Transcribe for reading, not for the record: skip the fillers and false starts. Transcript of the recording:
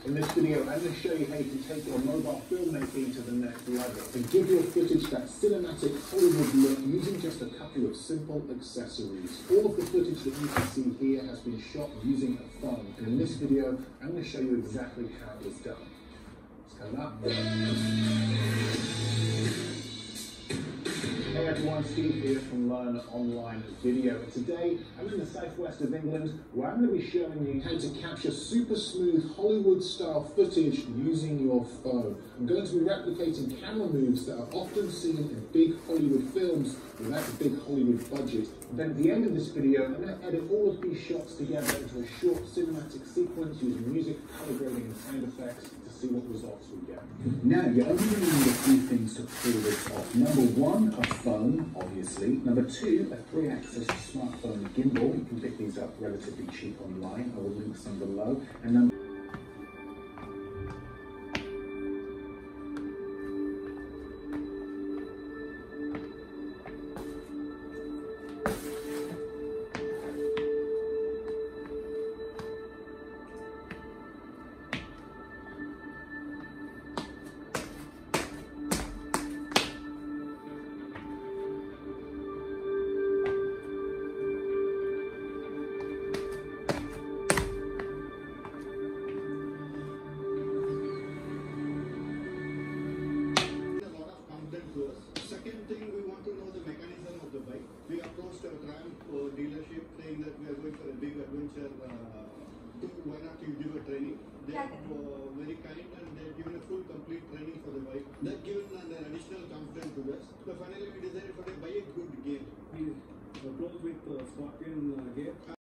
In this video, I'm going to show you how you can take your mobile filmmaking to the next level and give your footage that cinematic Hollywood look using just a couple of simple accessories. All of the footage that you can see here has been shot using a phone, and in this video, I'm going to show you exactly how it was done. Let's come up. Hey everyone, Steve here from Learn Online Video, and today I'm in the southwest of England where I'm going to be showing you how to capture super smooth Hollywood style footage using your phone. I'm going to be replicating camera moves that are often seen in big Hollywood films without a big Hollywood budget. And then at the end of this video, I'm going to edit all of these shots together into a short cinematic sequence using music, color grading and sound effects to see what results we get. Now, you only need a few things to pull this off. Number one, a phone, obviously. Number two, a 3-axis smartphone gimbal. You can pick these up relatively cheap online. I will link some below. And number second thing, we want to know the mechanism of the bike. We approached a tram dealership saying that we are going for a big adventure. Why not you give a training? They are very kind and they have given a full complete training for the bike. They have given an additional confidence to us. So finally we decided to buy a good gear. We approached with Scorpion gear.